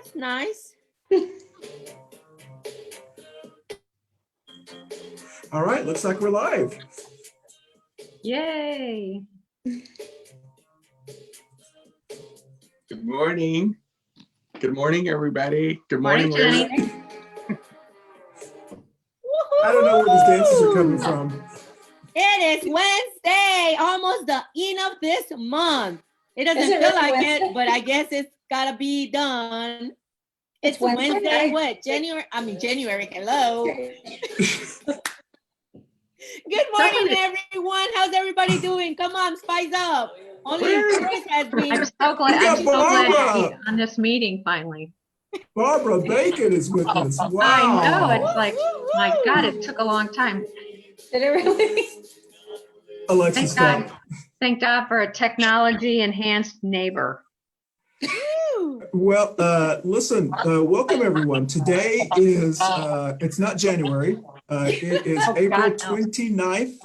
That's nice. All right, looks like we're live. Yay. Good morning. Good morning, everybody. Good morning, Morning, ladies. Jenny. I don't know where these dances are coming from. It is Wednesday, almost the end of this month. It doesn't Is it feel really like Wednesday? it, but I guess it's gotta be done. It's Wednesday? Wednesday, what? January, hello. Good morning, everyone. How's everybody doing? Come on, spice up. Only Chris has been. I'm so glad, We got I'm so glad to Barbara. be on this meeting finally. Barbara Bacon is with us. Wow. I know, it's like, my God, it took a long time. Did it really? Alexa, Thank stop. Thank God for a technology enhanced neighbor. Well, listen, welcome everyone. Today is, it's not January. It is Oh, April God, no. 29th.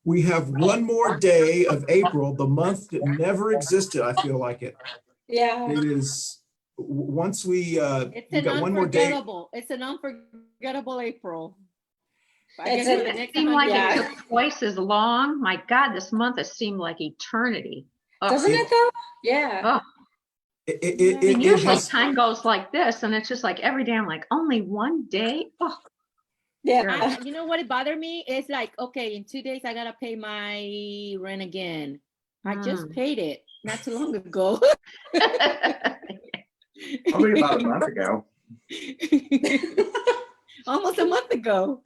We have one more day of April, the month that never existed. I feel like it. Yeah. It is, once we It's we an got one more day. unforgettable. It's an unforgettable April. I It's guess a- for the It next seemed like 100 it years. took twice as long. My God, this month has seemed like eternity. Oh, Doesn't it though? Yeah. oh. It And usually has, time goes like this, and it's just like every day I'm like, only one day? Oh, Yeah. You know what it bothered me? It's like, okay, in 2 days I gotta pay my rent again. I just paid it not too long ago. Probably about a month ago. Almost a month ago.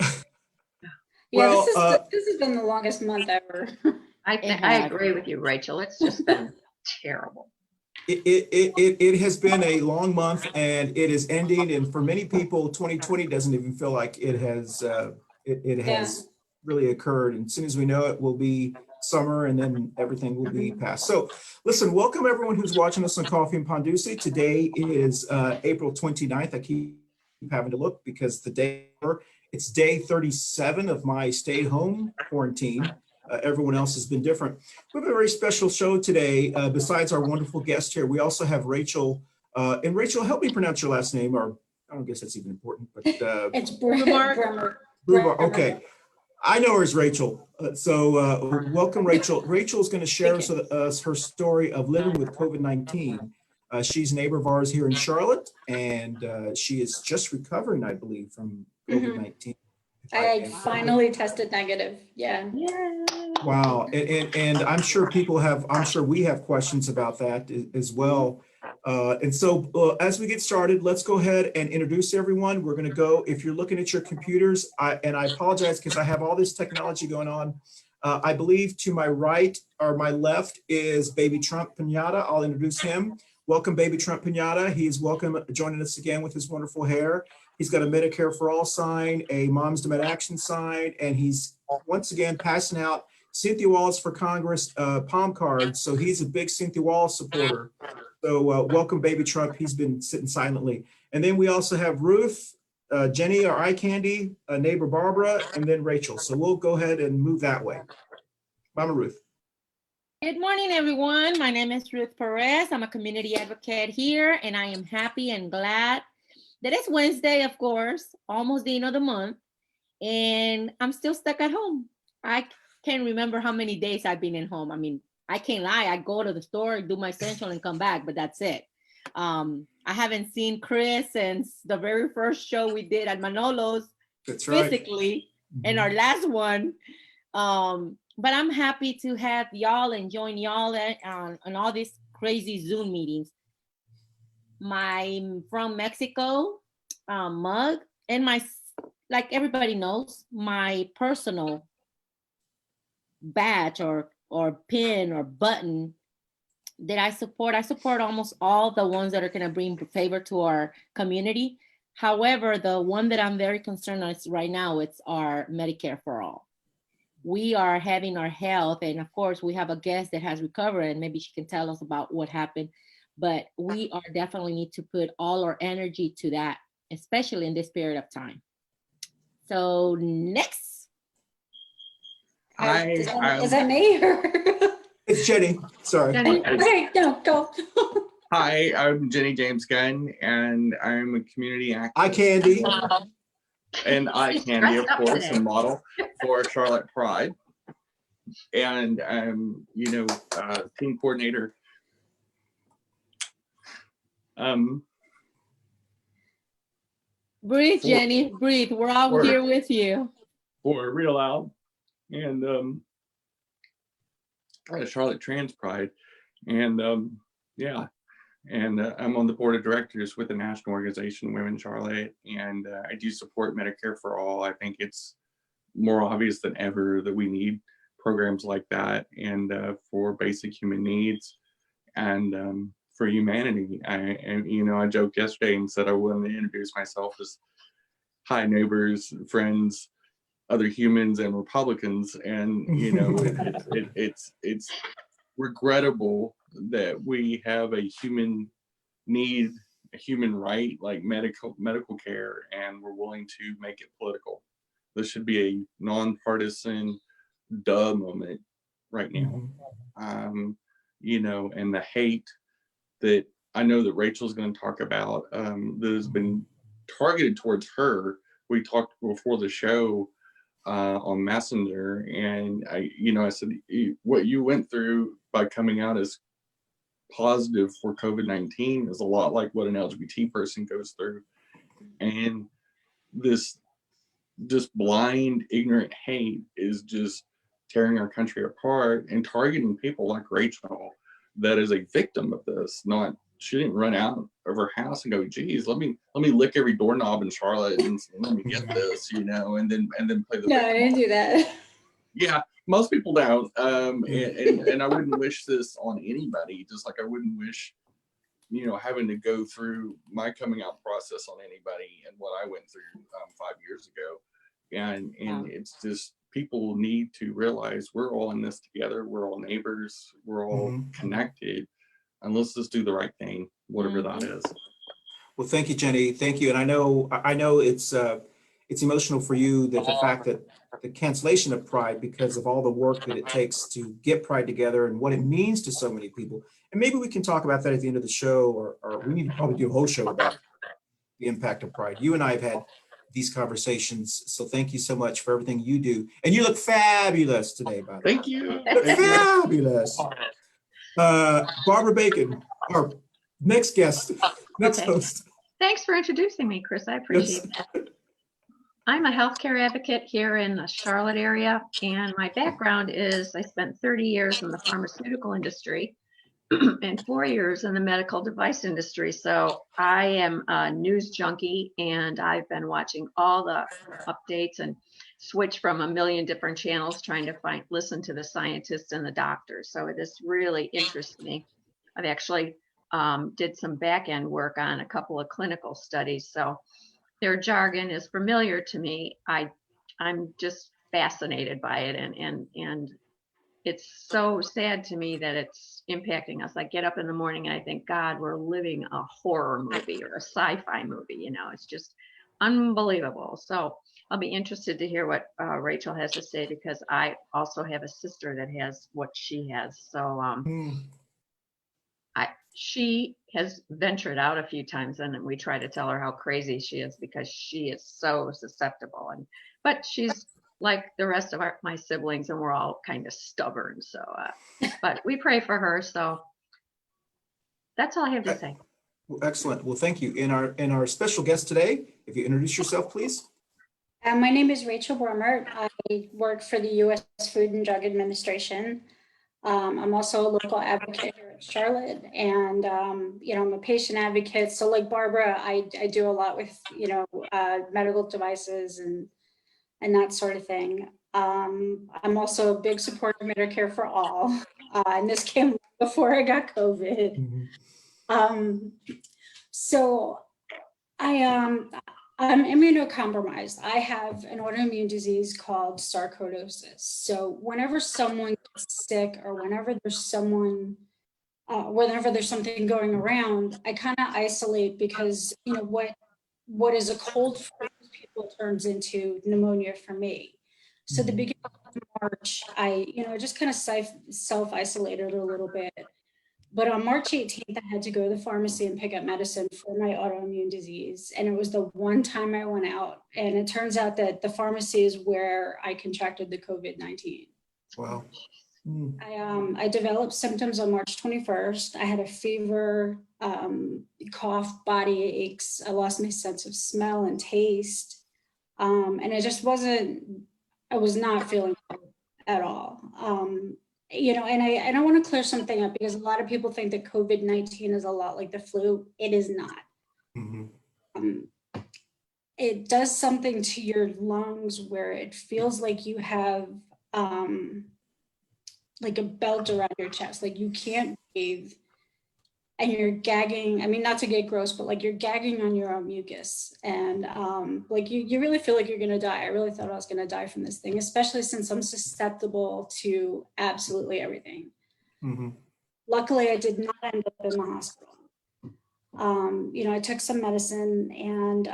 Yeah, well, this has been the longest month ever. I agree with you, Rachel. It's just been terrible. it has been a long month and it is ending. And for many people, 2020 doesn't even feel like it has really occurred. And as soon as we know it, will be summer and then everything will be past. So listen, welcome everyone who's watching us on Coffee and Pondusi. Today is April 29th. I keep having to look because it's day 37 of my stay home quarantine. Everyone else has been different. We have a very special show today. Besides our wonderful guest here, we also have Rachel. And Rachel, help me pronounce your last name, or I don't guess that's even important, but It's Brummert. okay. I know her as Rachel. Welcome, Rachel. Rachel is going to share with us her story of living with COVID-19. She's a neighbor of ours here in Charlotte, and she is just recovering, I believe, from COVID-19. I finally tested negative. Yeah. Wow. And I'm sure we have questions about that as well. And so as we get started, let's go ahead and introduce everyone. We're going to go, if you're looking at your computers, and I apologize because I have all this technology going on. I believe to my right or my left is Baby Trump Pinata. I'll introduce him. Welcome, Baby Trump Pinata. He is welcome joining us again with his wonderful hair. He's got a Medicare for All sign, a Moms to Med Action sign, and he's once again passing out Cynthia Wallace for Congress palm cards. So he's a big Cynthia Wallace supporter. So welcome, Baby Trump. He's been sitting silently. And then we also have Ruth, Jenny, our eye candy, neighbor Barbara, and then Rachel. So we'll go ahead and move that way. Mama Ruth. Good morning, everyone. My name is Ruth Perez. I'm a community advocate here, and I am happy and glad that it's Wednesday, of course, almost the end of the month, and I'm still stuck at home. I can't remember how many days I've been in home. I mean, I can't lie. I go to the store, do my essential, and come back, but that's it. I haven't seen Chris since the very first show we did at Manolo's. That's right. Physically, and our last one. But I'm happy to have y'all and join y'all on all these crazy Zoom meetings. My from Mexico mug and my, like everybody knows, my personal badge or pin or button that I support. I support almost all the ones that are going to bring favor to our community. However, the one that I'm very concerned with right now, it's our Medicare for All. We are having our health, and of course we have a guest that has recovered, and maybe she can tell us about what happened, but we are definitely need to put all our energy to that, especially in this period of time. So next. Is that me? It's Jenny. Sorry. Jenny. Okay, no, go. Hi, I'm Jenny-Jaymes Gunn, and I'm a community activist. Eye candy. And eye candy, of Dressed up course, today. and model for Charlotte Pride. And team coordinator. Breathe, For- Jenny, breathe. We're all for- here with you. For Real Out and Charlotte Trans Pride. And I'm on the board of directors with the national organization Women Charlotte, and I do support Medicare for All. I think it's more obvious than ever that we need programs like that, and for basic human needs, and for humanity. I joked yesterday and said I wanted to introduce myself as hi neighbors, friends, other humans, and Republicans, and it's regrettable that we have a human need, a human right like medical care, and we're willing to make it political. This should be a nonpartisan duh moment right now. And the hate that I know that Rachel's going to talk about that has been targeted towards her. We talked before the show on Messenger, and I said what you went through by coming out as positive for COVID-19 is a lot like what an LGBT person goes through, and this blind, ignorant hate is just tearing our country apart and targeting people like Rachel, that is a victim of this. She didn't run out of her house and go, geez, let me lick every doorknob in Charlotte and let me get this, and then play the No, victim. I didn't do that. Yeah, most people don't. And I wouldn't wish this on anybody, just like I wouldn't wish, having to go through my coming out process on anybody and what I went through 5 years ago. And it's just, people need to realize we're all in this together. We're all neighbors. We're all connected. And let's just do the right thing, whatever that is. Well, thank you, Jenny. Thank you. And I know it's emotional for you that the fact that the cancellation of Pride, because of all the work that it takes to get Pride together and what it means to so many people. And maybe we can talk about that at the end of the show, or we need to probably do a whole show about the impact of Pride. You and I have had these conversations, so thank you so much for everything you do. And you look fabulous today, by the way. Thank you. Fabulous. Barbara Bacon, our next guest, next Okay. host. Thanks for introducing me, Chris. I appreciate that. I'm a healthcare advocate here in the Charlotte area, and my background is I spent 30 years in the pharmaceutical industry and 4 years in the medical device industry. So I am a news junkie, and I've been watching all the updates and switch from a million different channels trying to listen to the scientists and the doctors. So this really interests me. I've actually did some back end work on a couple of clinical studies. So their jargon is familiar to me. I'm just fascinated by it, and it's so sad to me that it's impacting us. I get up in the morning and I think, God, we're living a horror movie or a sci-fi movie. It's just unbelievable. So I'll be interested to hear what Rachel has to say, because I also have a sister that has what she has. So she has ventured out a few times, and we try to tell her how crazy she is because she is so susceptible. But she's like the rest of my siblings, and we're all kind of stubborn. So, but we pray for her. So that's all I have to say. Well, excellent. Well, thank you. In our special guest today, if you introduce yourself, please. My name is Rachel Brummert. I work for the U.S. Food and Drug Administration. I'm also a local advocate here in Charlotte, and I'm a patient advocate. So like Barbara, I do a lot with medical devices and that sort of thing. I'm also a big supporter of Medicare for All, and this came before I got COVID. So I'm immunocompromised. I have an autoimmune disease called sarcoidosis. So whenever someone gets sick, or whenever there's something going around, I kind of isolate, because what is a cold for most people turns into pneumonia for me. So the beginning of March, I just kind of self-isolated a little bit. But on March 18th, I had to go to the pharmacy and pick up medicine for my autoimmune disease. And it was the one time I went out. And it turns out that the pharmacy is where I contracted the COVID-19. Wow. I developed symptoms on March 21st. I had a fever, cough, body aches. I lost my sense of smell and taste. And I was not feeling well at all. You know, and I want to clear something up because a lot of people think that COVID-19 is a lot like the flu. It is not. Mm-hmm. It does something to your lungs where it feels like you have like a belt around your chest, like you can't breathe and you're gagging. I mean, not to get gross, but like you're gagging on your own mucus. And like you really feel like you're gonna die. I really thought I was gonna die from this thing, especially since I'm susceptible to absolutely everything. Mm-hmm. Luckily, I did not end up in the hospital. You know, I took some medicine, and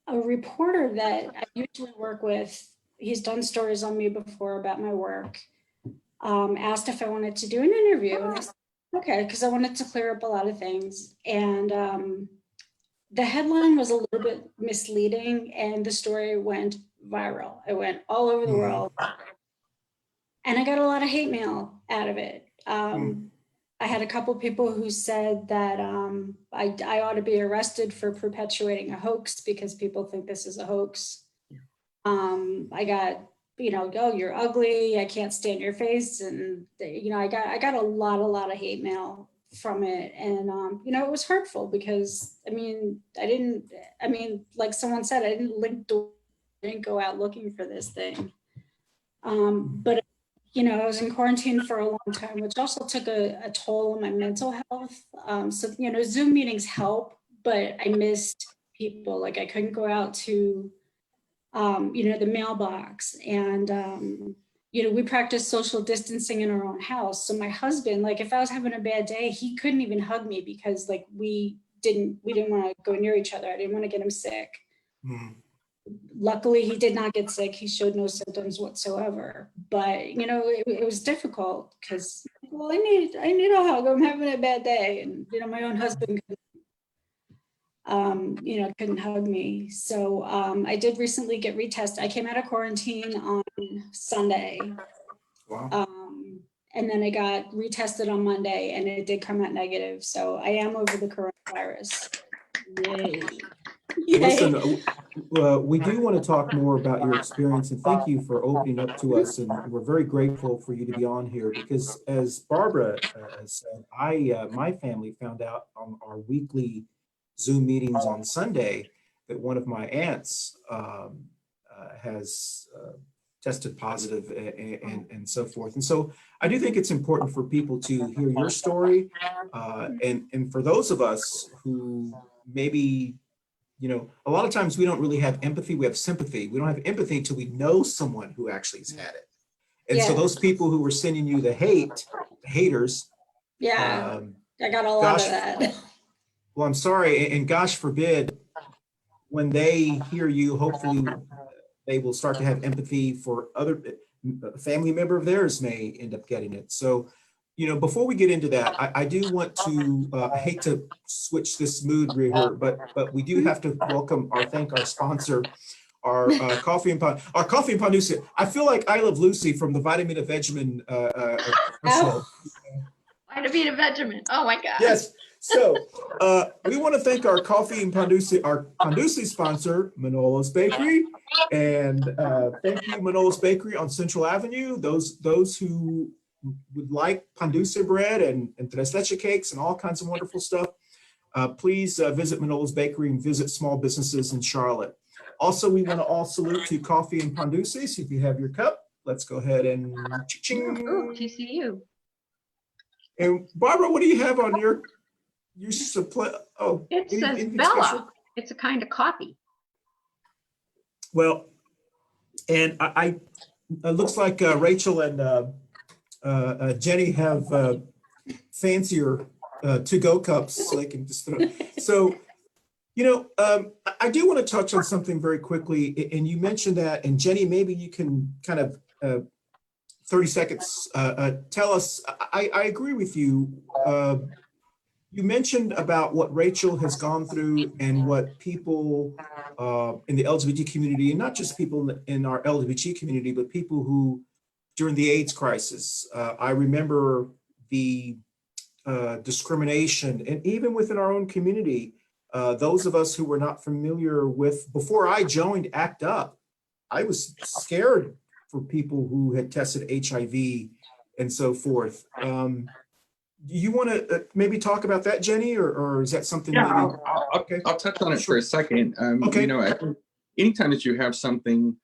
a reporter that I usually work with, he's done stories on me before about my work, asked if I wanted to do an interview. And I said, okay, because I wanted to clear up a lot of things. And the headline was a little bit misleading, and the story went viral. It went all over the world. And I got a lot of hate mail out of it. I had a couple people who said that I ought to be arrested for perpetuating a hoax because people think this is a hoax. I got, you know, oh, you're ugly, I can't stand your face. And, you know, I got a lot of hate mail from it. And, you know, it was hurtful because, I mean, like someone said, I didn't go out looking for this thing. But you know, I was in quarantine for a long time, which also took a toll on my mental health. So, you know, Zoom meetings help, but I missed people. Like I couldn't go out to, you know, the mailbox. And, you know, we practiced social distancing in our own house. So my husband, like if I was having a bad day, he couldn't even hug me because like we didn't want to go near each other. I didn't want to get him sick. Luckily, he did not get sick. He showed no symptoms whatsoever. But you know, it was difficult because, well, I need a hug. I'm having a bad day, and you know, my own husband, you know, couldn't hug me. So I did recently get retested. I came out of quarantine on Sunday. Wow. And then I got retested on Monday, and it did come out negative. So I am over the coronavirus. Yay. Listen, we do want to talk more about your experience, and thank you for opening up to us. And we're very grateful for you to be on here because, as Barbara said, my family found out on our weekly Zoom meetings on Sunday that one of my aunts has tested positive and so forth. And so I do think it's important for people to hear your story. And for those of us who maybe, you know, a lot of times we don't really have empathy, we have sympathy. We don't have empathy until we know someone who actually has had it. And so those people who were sending you the haters. Yeah, I got a lot of that. Well, I'm sorry. And gosh forbid, when they hear you, hopefully they will start to have empathy for other family member of theirs may end up getting it. So, you know, before we get into that, I do want to, I hate to switch this mood here, but we do have to thank our sponsor, our coffee and Pandusi. I feel like I Love Lucy from the Vitamin of Vegemin commercial. Vitamin of Vegemin. Oh my God. Yes. So we want to thank our coffee and Pandusi sponsor, Manolo's Bakery, and thank you, Manolo's Bakery on Central Avenue. Those who would like Pandusi bread and tres leche cakes and all kinds of wonderful stuff, please visit Manolo's Bakery and visit small businesses in Charlotte. Also, we want to all salute to Coffee and Pandusi. So if you have your cup, let's go ahead and ching. Ooh, TCU. And Barbara, what do you have on your supply? Oh, It says anything Bella. special? It's a kind of coffee. Well, and I it looks like Rachel and Jenny have fancier to-go cups, so they can just throw. So, you know, I do want to touch on something very quickly, and you mentioned that, and Jenny, maybe you can kind of 30 seconds. Tell us, I agree with you. You mentioned about what Rachel has gone through and what people in the LGBT community, and not just people in our LGBT community, but people who, during the AIDS crisis, I remember the discrimination, and even within our own community, those of us who were not familiar with, before I joined ACT UP, I was scared for people who had tested HIV and so forth. Do you want to maybe talk about that, Jenny, or is that something? Yeah, maybe? I'll touch on it Sure. for a second. Okay. You know, I think anytime that you have something,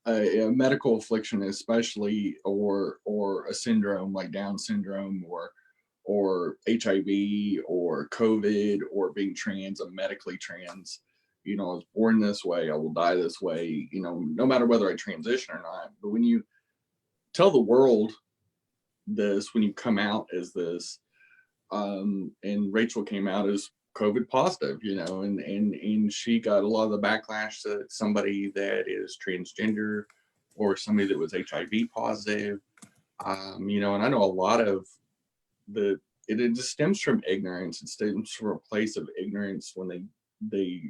a medical affliction, especially, or a syndrome like Down syndrome, or HIV, or COVID, or being trans, I'm medically trans. You know, I was born this way, I will die this way. You know, no matter whether I transition or not. But when you tell the world this, when you come out as this, and Rachel came out as COVID positive, you know, and she got a lot of the backlash that somebody that is transgender or somebody that was HIV positive, you know, and I know a lot of it just stems from ignorance. It stems from a place of ignorance when they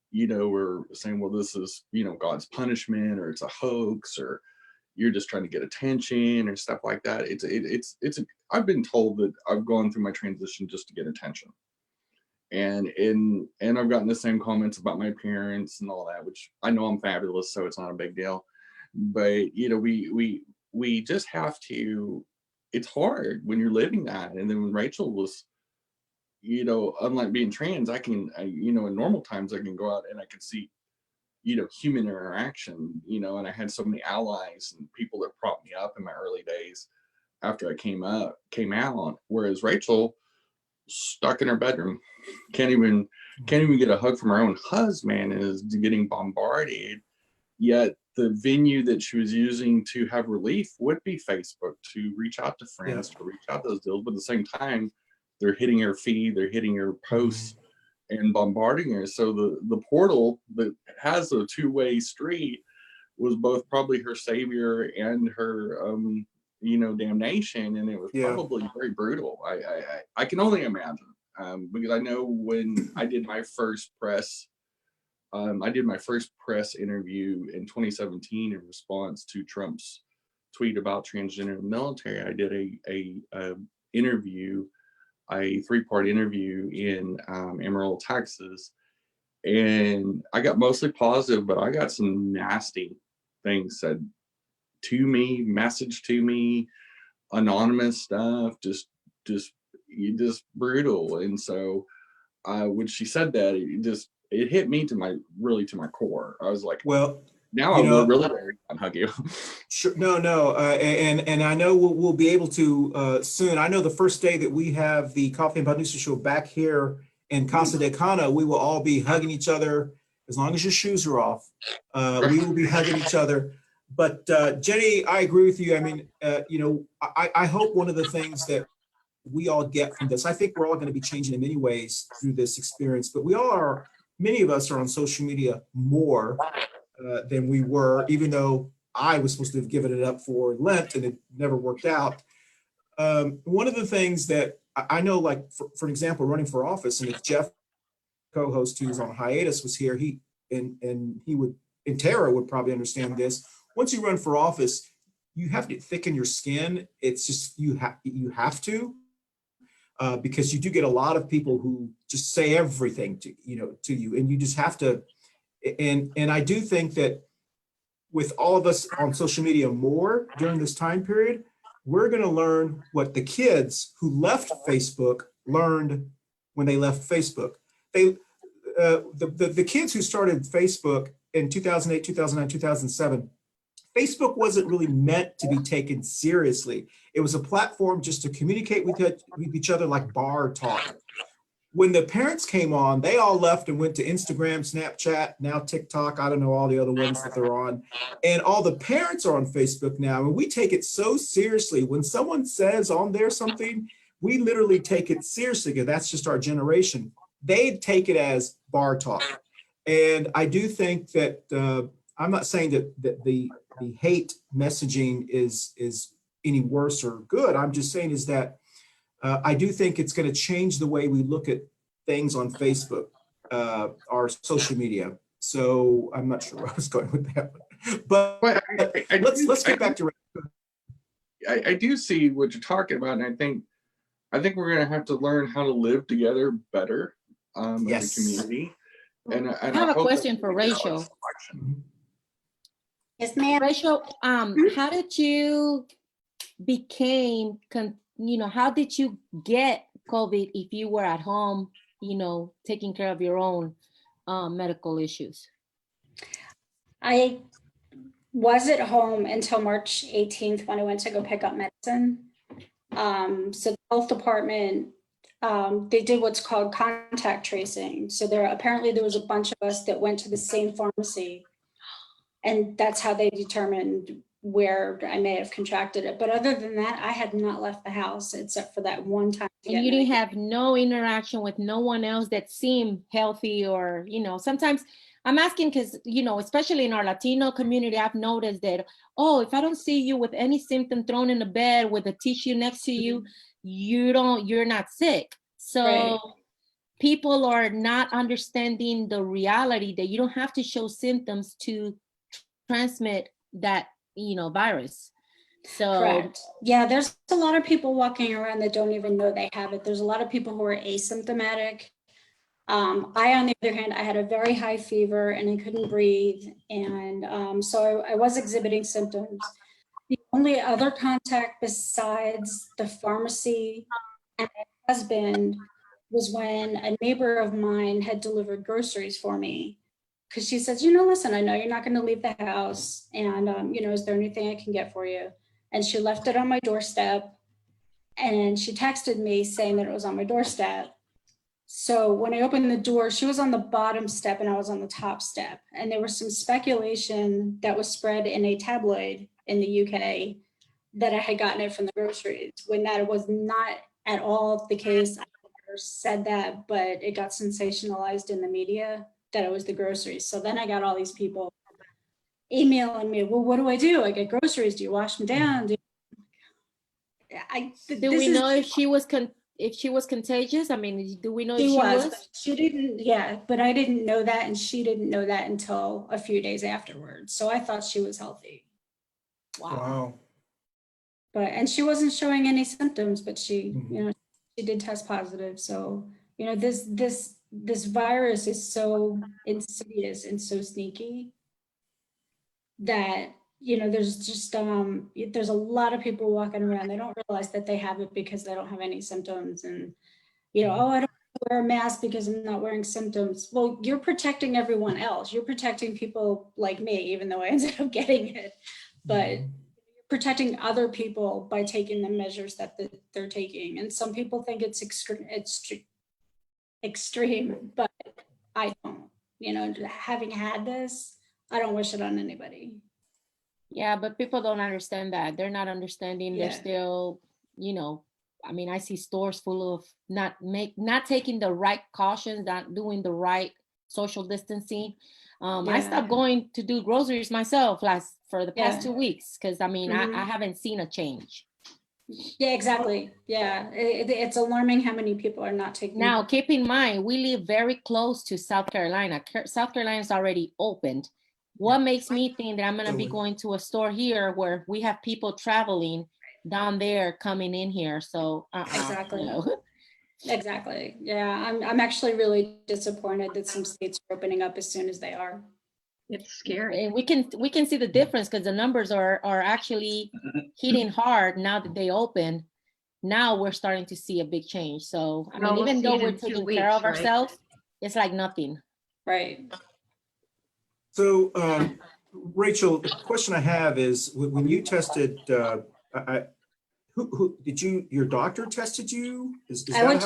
you know, were saying, well, this is, you know, God's punishment, or it's a hoax, or you're just trying to get attention, or stuff like that. I've been told that I've gone through my transition just to get attention. And I've gotten the same comments about my appearance and all that, which I know I'm fabulous, so it's not a big deal. But, you know, we just have to, it's hard when you're living that. And then when Rachel was, you know, unlike being trans, you know, in normal times, I can go out and I can see, you know, human interaction, you know, and I had so many allies and people that propped me up in my early days after I came out. Whereas Rachel, stuck in her bedroom, can't even get a hug from her own husband, and is getting bombarded. Yet the venue that she was using to have relief would be Facebook, to reach out to friends, to reach out to those deals. But at the same time, they're hitting her feed, they're hitting her posts, and bombarding her. So the portal that has a two-way street was both probably her savior and her you know, damnation. And it was probably very brutal. I can only imagine, because I know when I did my first press interview in 2017 in response to Trump's tweet about transgender in the military. I did a interview, a 3-part interview in Amarillo, Texas, and I got mostly positive, but I got some nasty things said to me, messaged to me, anonymous stuff, just brutal. And so when she said that, it hit me to my core. I was like, well, now I will really hug you. Sure. No. And I know we'll be able to soon. I know the first day that we have the Coffee and Banusa show back here in Casa de Cano, we will all be hugging each other as long as your shoes are off. We will be hugging each other. But Jenny, I agree with you. I mean, you know, I hope one of the things that we all get from this, I think we're all going to be changing in many ways through this experience, but many of us are on social media more than we were, even though I was supposed to have given it up for Lent and it never worked out. One of the things that I know, like, for example, running for office, and if Jeff, co-host who's on hiatus, was here, Tara would probably understand this. Once you run for office, you have to thicken your skin. It's just, you have to, because you do get a lot of people who just say everything to you, and you just have to. And I do think that with all of us on social media more during this time period, we're going to learn what the kids who left Facebook learned when they left Facebook. The kids who started Facebook in 2008, 2009, 2007, Facebook wasn't really meant to be taken seriously. It was a platform just to communicate with each other, like bar talk. When the parents came on, they all left and went to Instagram, Snapchat, now TikTok. I don't know all the other ones that they're on. And all the parents are on Facebook now. And we take it so seriously. When someone says on there something, we literally take it seriously, because that's just our generation. They take it as bar talk. And I do think that, I'm not saying that the hate messaging is any worse or good. I'm just saying is that I do think it's going to change the way we look at things on Facebook, our social media. So I'm not sure where I was going with that, but let's get back to. I do see what you're talking about, and I think we're going to have to learn how to live together better as a community. And I have a question for Rachel. Yes, ma'am. Rachel, how did you how did you get COVID if you were at home, taking care of your own medical issues? I was at home until March 18th when I went to go pick up medicine. So the health department, they did what's called contact tracing. So apparently there was a bunch of us that went to the same pharmacy, and that's how they determined where I may have contracted it. But other than that, I had not left the house except for that one time. And you didn't have no interaction with no one else that seemed healthy, or, sometimes I'm asking because, especially in our Latino community, I've noticed that, if I don't see you with any symptom thrown in the bed with a tissue next to you, you're not sick. So right. People are not understanding the reality that you don't have to show symptoms to transmit that, virus. So correct. Yeah, there's a lot of people walking around that don't even know they have it. There's a lot of people who are asymptomatic. I, on the other hand, I had a very high fever and I couldn't breathe. And so I was exhibiting symptoms. The only other contact besides the pharmacy and my husband was when a neighbor of mine had delivered groceries for me. Because she says, listen, I know you're not going to leave the house. And, is there anything I can get for you? And she left it on my doorstep. And she texted me saying that it was on my doorstep. So when I opened the door, she was on the bottom step and I was on the top step. And there was some speculation that was spread in a tabloid in the UK that I had gotten it from the groceries, when that was not at all the case. I never said that, but it got sensationalized in the media that it was the groceries. So then I got all these people emailing me, well, what do? I get groceries. Do you wash them down? Do we know if she was contagious? I mean, do we know if she was? She didn't, but I didn't know that, and she didn't know that until a few days afterwards. So I thought she was healthy. Wow. And she wasn't showing any symptoms, but she, she did test positive. So, this virus is so insidious and so sneaky that, there's just, there's a lot of people walking around. They don't realize that they have it because they don't have any symptoms. And, I don't wear a mask because I'm not wearing symptoms. Well, you're protecting everyone else. You're protecting people like me, even though I ended up getting it. But you're protecting other people by taking the measures that they're taking. And some people think it's extreme, but I don't. Having had this, I don't wish it on anybody. Yeah, but people don't understand that. They're not understanding. Yeah. They're still, I see stores full of not taking the right cautions, not doing the right social distancing. I stopped going to do groceries myself for the past 2 weeks because I haven't seen a change. Yeah, exactly. Yeah, it's alarming how many people are not taking. Now, keep in mind, we live very close to South Carolina. South Carolina is already opened. What makes me think that I'm going to be going to a store here where we have people traveling down there coming in here? So exactly. No. Exactly. Yeah, I'm actually really disappointed that some states are opening up as soon as they are. It's scary. And we can see the difference because the numbers are actually hitting hard now that they open. Now we're starting to see a big change. So even though we're taking care of ourselves, it's like nothing. Right. So, Rachel, the question I have is, when you tested, who did your doctor tested you? I went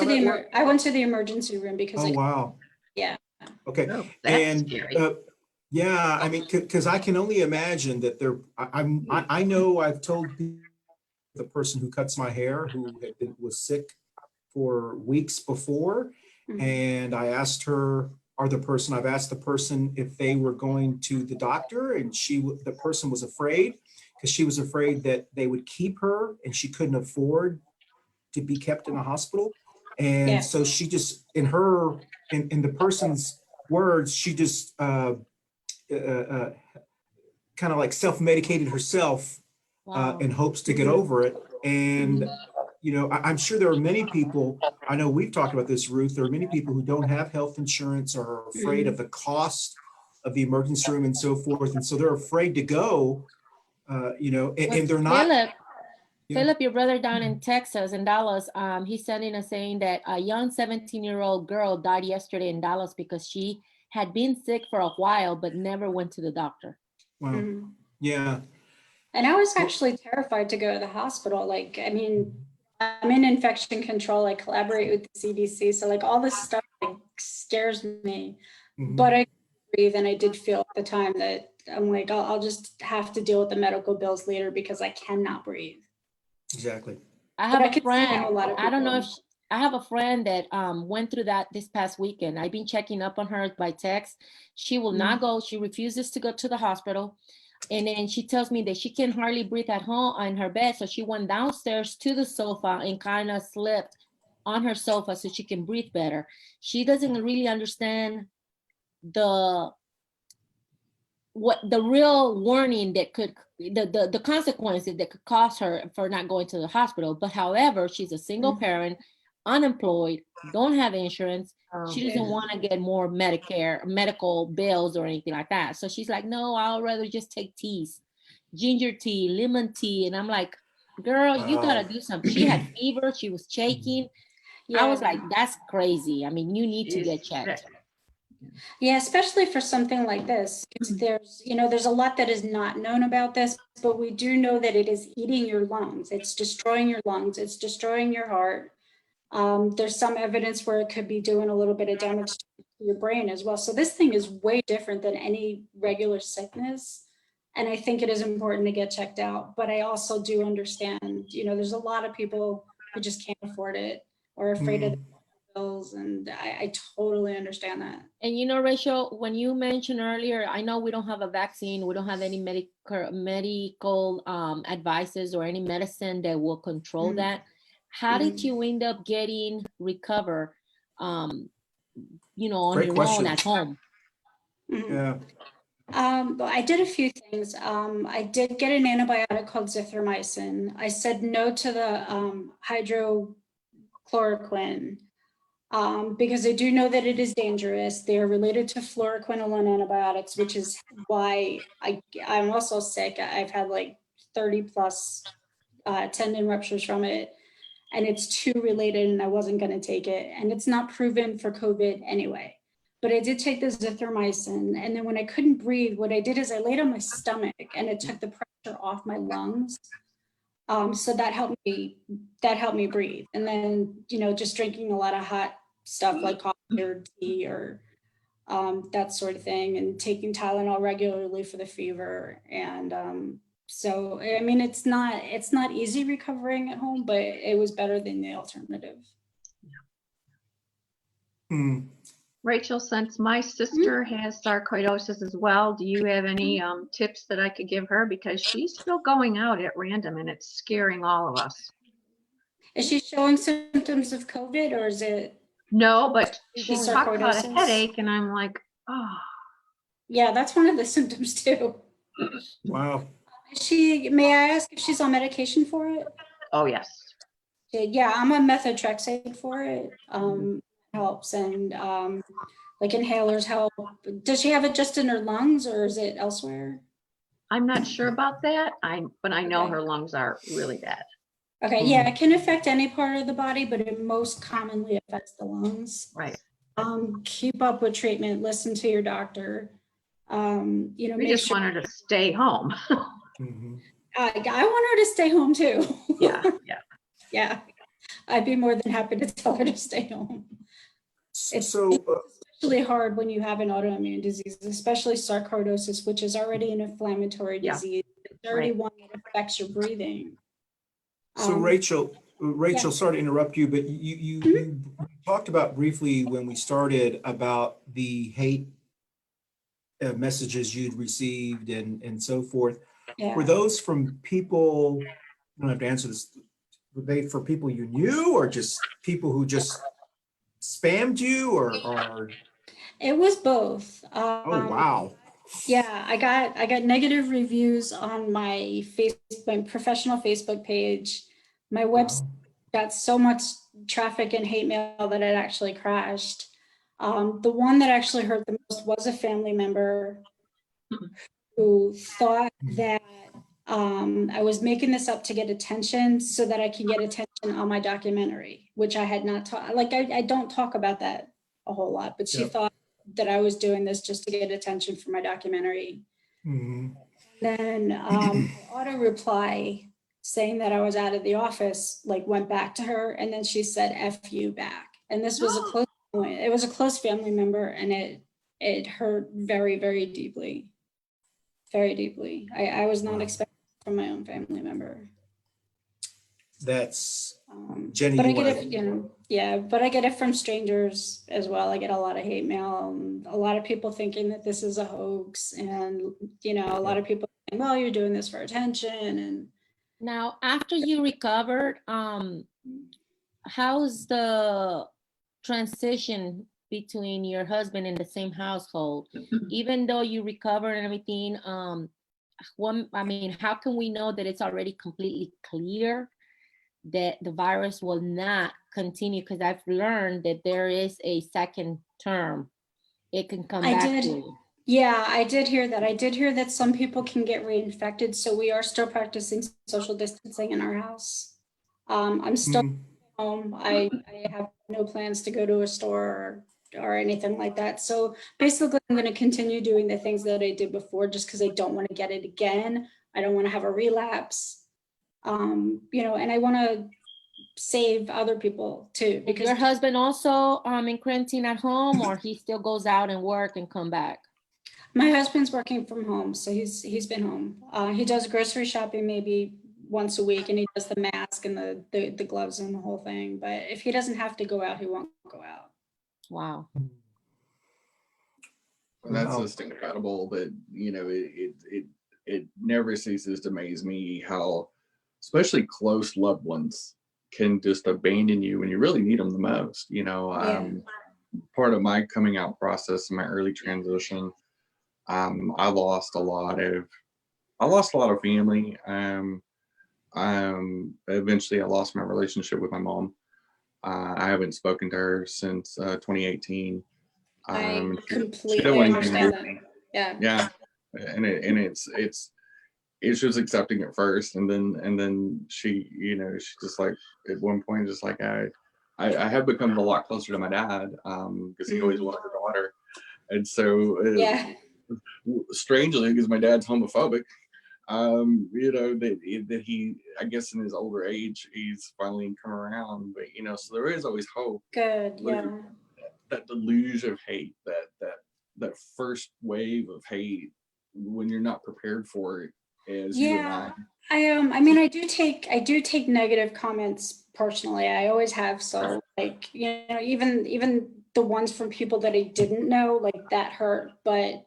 to the emergency room because. Oh, wow. Yeah. Okay. Oh, that's scary. Yeah, because I can only imagine that I know I've told the person who cuts my hair who was sick for weeks before, and I asked her, are the person. I've asked the person if they were going to the doctor, and the person was afraid, because she was afraid that they would keep her and she couldn't afford to be kept in a hospital. And Yeah. so she just, in the person's words, she just kind of like self-medicated herself Wow. in hopes to get over it. And, you know, I'm sure there are many people, I know we've talked about this, Ruth, there are many people who don't have health insurance or are afraid of the cost of the emergency room and so forth. And so they're afraid to go, you know, and they're not. Philip, your brother down in Texas, in Dallas, he's sending us saying that a young 17-year-old girl died yesterday in Dallas because she had been sick for a while, but never went to the doctor. Wow. Yeah. And I was actually terrified to go to the hospital. Like, I mean, I'm in infection control. I collaborate with the CDC. So like all this stuff like, scares me, but I breathe. And I did feel at the time that I'm like, I'll just have to deal with the medical bills later because I cannot breathe. Exactly. I have But a friend, I I don't know if I have a friend that went through that this past weekend. I've been checking up on her by text. She will not go. She refuses to go to the hospital. And then she tells me that she can hardly breathe at home on her bed. So she went downstairs to the sofa and kind of slept on her sofa so she can breathe better. She doesn't really understand the real warning that could, the consequences that could cause her for not going to the hospital. But however, she's a single parent, unemployed, don't have insurance. She doesn't want to get more medical bills or anything like that. So she's like, no, I'll rather just take teas, ginger tea, lemon tea. And I'm like, girl, you gotta do something. She had fever, she was shaking. I was like, that's crazy. I mean, you need to get checked. Yeah, especially for something like this. There's, you know, there's a lot that is not known about this, but we do know that it is eating your lungs. It's destroying your lungs. It's destroying your heart. There's some evidence where it could be doing a little bit of damage to your brain as well. So this thing is way different than any regular sickness. And I think it is important to get checked out. But I also do understand, you know, there's a lot of people who just can't afford it or are afraid of the bills. And I totally understand that. And you know, Rachel, when you mentioned earlier, I know we don't have a vaccine, we don't have any medical advices or any medicine that will control that. How did you end up getting recover, you know, on your own at home? Yeah. I did a few things. I did get an antibiotic called zithromycin. I said no to the hydrochloroquine because I do know that it is dangerous. They are related to fluoroquinolone antibiotics, which is why I'm also sick. I've had like 30 plus tendon ruptures from it. And it's too related and I wasn't going to take it. And it's not proven for COVID anyway. But I did take the zithromycin. And then when I couldn't breathe, what I did is I laid on my stomach and it took the pressure off my lungs. So that helped me breathe. And then, you know, just drinking a lot of hot stuff like coffee or tea or that sort of thing, and taking Tylenol regularly for the fever. And so, I mean, it's not easy recovering at home, but it was better than the alternative. Rachel, since my sister has sarcoidosis as well, do you have any tips that I could give her? Because she's still going out at random and it's scaring all of us. Is she showing symptoms of COVID or is it? No, but she the talked about a sarcoidosis? headache and I'm like, oh. Yeah, that's one of the symptoms too. Wow. May I ask if she's on medication for it? Oh, yes. Yeah, I'm on methotrexate for it. Helps, and like inhalers help. Does she have it just in her lungs or is it elsewhere? I'm not sure about that. But I know Okay. her lungs are really bad. Okay, yeah, it can affect any part of the body, but it most commonly affects the lungs. Right. Keep up with treatment, listen to your doctor. You know, We just want her to stay home. I want her to stay home too. Yeah. Yeah. I'd be more than happy to tell her to stay home. It's especially hard when you have an autoimmune disease, especially sarcoidosis, which is already an inflammatory disease. It's already one that affects your breathing. So Rachel, Rachel, sorry to interrupt you, but you talked about briefly when we started about the hate messages you'd received and so forth. Yeah. Were those from people, you don't have to answer this, were they for people you knew or just people who just spammed you or? It was both. Oh, wow. Yeah, I got negative reviews on my professional Facebook page. My website got so much traffic and hate mail that it actually crashed. The one that actually hurt the most was a family member who thought that I was making this up to get attention so that I can get attention on my documentary, which I had not taught. Like I don't talk about that a whole lot, but she thought that I was doing this just to get attention for my documentary. Mhm. Then auto reply saying that I was out of the office, like went back to her, and then she said "F you" back. And this was it was a close family member, and it hurt very, very deeply. Very deeply. I was not expecting it from my own family member. That's Jenny. But I get it, but I get it from strangers as well. I get a lot of hate mail, and a lot of people thinking that this is a hoax, and a lot of people saying, well, you're doing this for attention. And now, after you recovered, how's the transition between your husband and the same household? Even though you recovered and everything, how can we know that it's already completely clear that the virus will not continue? Because I've learned that there is a second term. It can come back to you. Yeah, I did hear that. I did hear that some people can get reinfected. So we are still practicing social distancing in our house. I'm still home. I have no plans to go to a store or anything like that. So basically, I'm going to continue doing the things that I did before, just because I don't want to get it again. I don't want to have a relapse. And I want to save other people too. Because your husband also in quarantine at home, or he still goes out and work and come back? My husband's working from home, so he's been home. He does grocery shopping maybe once a week, and he does the mask and the gloves and the whole thing. But if he doesn't have to go out, he won't go out. Wow. And that's just incredible that, it never ceases to amaze me how, especially close loved ones, can just abandon you when you really need them the most. Part of my coming out process in my early transition, I lost a lot of family. Eventually I lost my relationship with my mom. I haven't spoken to her since 2018. I completely understand that. Yeah. And it's she was accepting at first, and then she, she just like at one point just like I have become a lot closer to my dad because he always wanted a daughter, and so strangely, because my dad's homophobic, that he, I guess in his older age, he's finally come around, but so there is always hope. Good, yeah. That deluge of hate, that first wave of hate, when you're not prepared for it, as you and I. I do take negative comments personally. I always have. So even the ones from people that I didn't know, like that hurt. But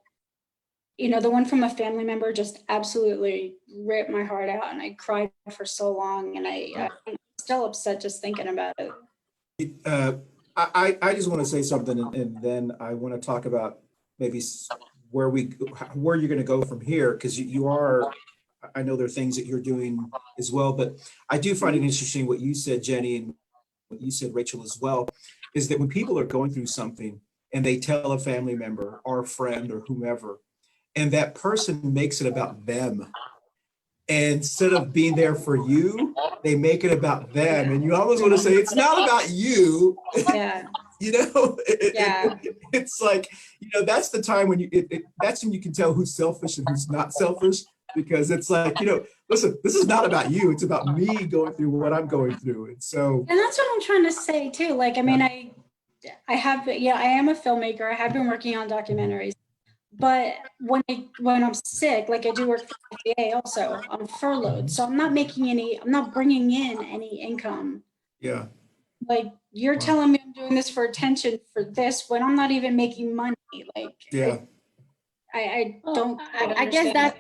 the one from a family member just absolutely ripped my heart out, and I cried for so long, and I'm still upset just thinking about it. I just want to say something, and then I want to talk about maybe where you're going to go from here, because you are, I know there are things that you're doing as well, but I do find it interesting what you said, Jenny, and what you said, Rachel, as well, is that when people are going through something and they tell a family member or a friend or whomever, and that person makes it about them, and instead of being there for you, they make it about them, and you almost want to say, it's not about you. Yeah. It's like, that's the time when that's when you can tell who's selfish and who's not selfish, because it's like, listen, this is not about you. It's about me going through what I'm going through. And that's what I'm trying to say too. Like, I am a filmmaker. I have been working on documentaries, But when I'm sick, like I do work for the FDA also, I'm furloughed. So I'm not bringing in any income. Yeah. Like you're Wow. telling me I'm doing this for attention for this when I'm not even making money. Like, Yeah. I Well, don't quite I guess understand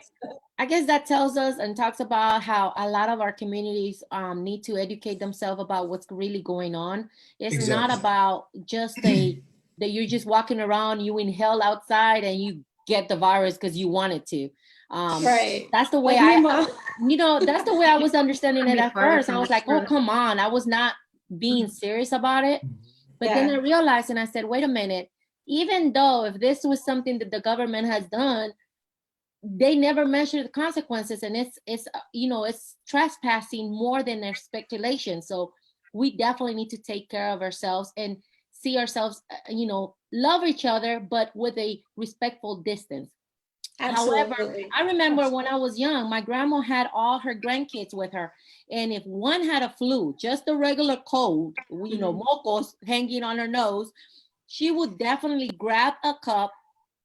I guess that tells us and talks about how a lot of our communities need to educate themselves about what's really going on. It's not Exactly. about just that you're just walking around, you inhale outside and you get the virus because you wanted to. Right. That's the way Like, meanwhile, that's the way I was understanding it Be at farther first. I from was the like, oh, truth. come on. I was not being serious about it. But then I yeah, realized and I said, wait a minute, even though if this was something that the government has done, they never measure the consequences, and it's it's trespassing more than their speculation. So we definitely need to take care of ourselves and see ourselves, love each other, but with a respectful distance. However, absolutely. I remember when I was young, my grandma had all her grandkids with her. And if one had a flu, just a regular cold, mocos hanging on her nose, she would definitely grab a cup,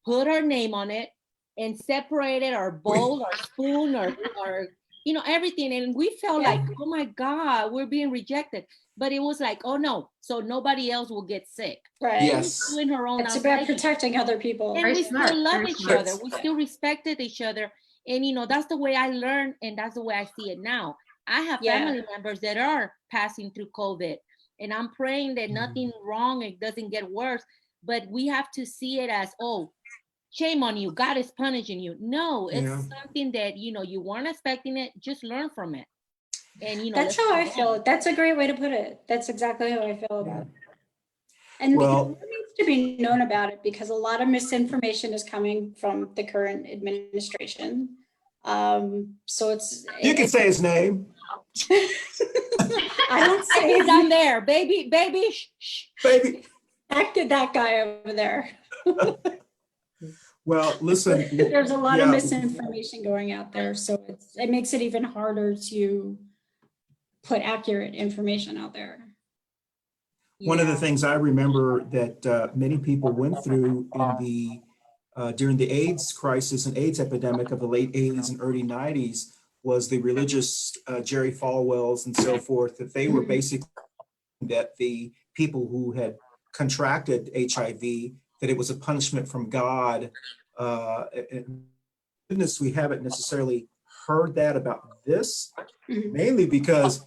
put her name on it, and separate it, or bowl or spoon or everything. And we felt Yeah. like, oh my God, we're being rejected. But it was like, oh no, so nobody else will get sick. Right. Yes. Doing her own It's about outside. protecting other people. And Very we smart, still love very each smart. other. We still respected each other. And that's the way I learned, and that's the way I see it now. I have Yeah. family members that are passing through COVID, and I'm praying that nothing wrong, it doesn't get worse. But we have to see it as, oh, shame on you, God is punishing you. No, it's Yeah. something that you weren't expecting it. Just learn from it. And That's let's how I move on. feel. That's a great way to put it. That's exactly how I feel about it. And Well- more needs to be known about it because a lot of misinformation is coming from the current administration. So You can say his name. I don't say Baby's his down name. there, baby, shh. Baby. Back to that guy over there. Well, listen. There's a lot of yeah. misinformation going out there, so it makes it even harder to put accurate information out there. One of the things I remember that many people went through in the during the AIDS crisis and AIDS epidemic of the late 80s and early 90s was the religious Jerry Falwells and so forth, that they were basically that the people who had contracted HIV, that it was a punishment from God. And goodness, we haven't necessarily heard that about this, mainly because it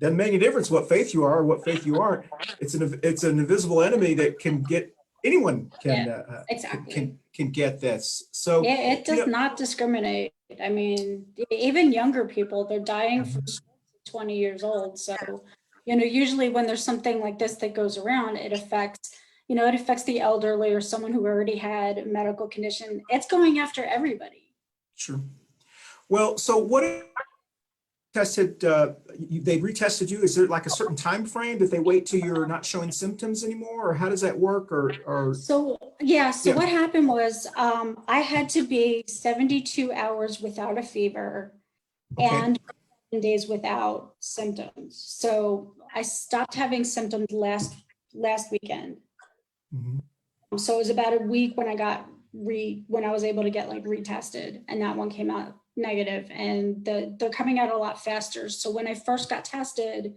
doesn't make any difference what faith you are or what faith you aren't. It's an invisible enemy that can get anyone Exactly. can get this. So yeah, it does not discriminate. I mean, even younger people, they're dying from 20 years old. So, usually when there's something like this that goes around, it affects the elderly or someone who already had a medical condition. It's going after everybody. Sure. Well, so what tested, they retested you? Is there like a certain time frame that they wait till you're not showing symptoms anymore, or how does that work? So what happened was I had to be 72 hours without a fever and 7 days without symptoms. So I stopped having symptoms last weekend. So it was about a week when I was able to get retested, and that one came out negative, and they're coming out a lot faster. So when I first got tested,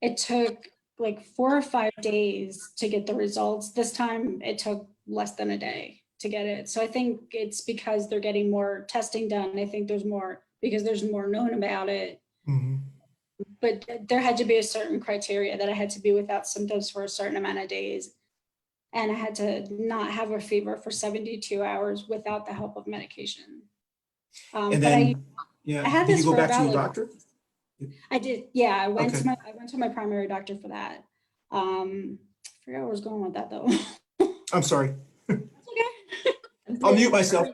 it took like 4 or 5 days to get the results. This time it took less than a day to get it. So I think it's because they're getting more testing done. I think there's more because there's more known about it. But there had to be a certain criteria that I had to be without symptoms for a certain amount of days. And I had to not have a fever for 72 hours without the help of medication. And then, I had did this you go for back to about your doctor? I did. Yeah, I went to my primary doctor for that. I forgot where I was going with that though. I'm sorry. It's okay. I'll mute myself.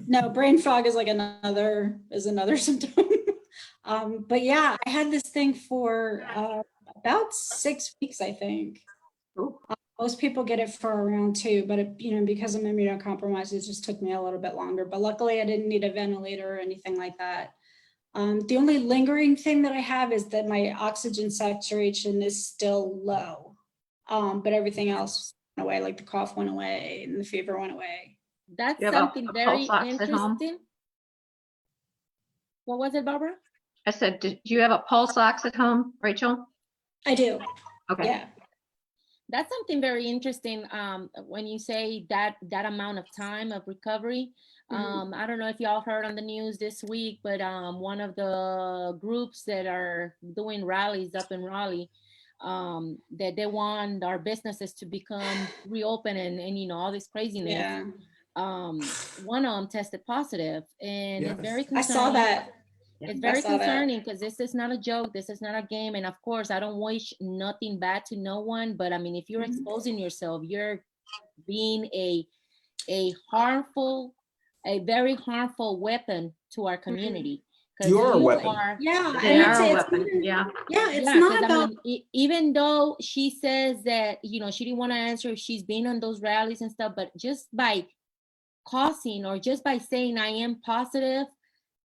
No, brain fog is another symptom. But yeah, I had this thing for about 6 weeks, I think. Most people get it for around 2, but because I'm immunocompromised, it just took me a little bit longer. But luckily, I didn't need a ventilator or anything like that. The only lingering thing that I have is that my oxygen saturation is still low, but everything else went away, like the cough went away and the fever went away. That's You have a something very pulse ox at home? interesting. What was it, Barbara? I said, do you have a pulse ox at home, Rachel? I do. Okay. Yeah. That's something very interesting. When you say that amount of time of recovery, I don't know if y'all heard on the news this week, but one of the groups that are doing rallies up in Raleigh, that they want our businesses to become reopen and you know all this craziness. Yeah. One of them tested positive, and it's very concerning. I saw that. It's I very saw that. concerning because this is not a joke. This is not a game. And of course, I don't wish nothing bad to no one. But I mean, if you're exposing yourself, you're being a very harmful weapon to our community. You are a weapon. Yeah, They and are a it's weapon. even, Yeah. yeah, it's Yeah, not 'cause, about. I mean, even though she says that, you know, she didn't want to answer if she's been on those rallies and stuff, but just by causing or just by saying I am positive,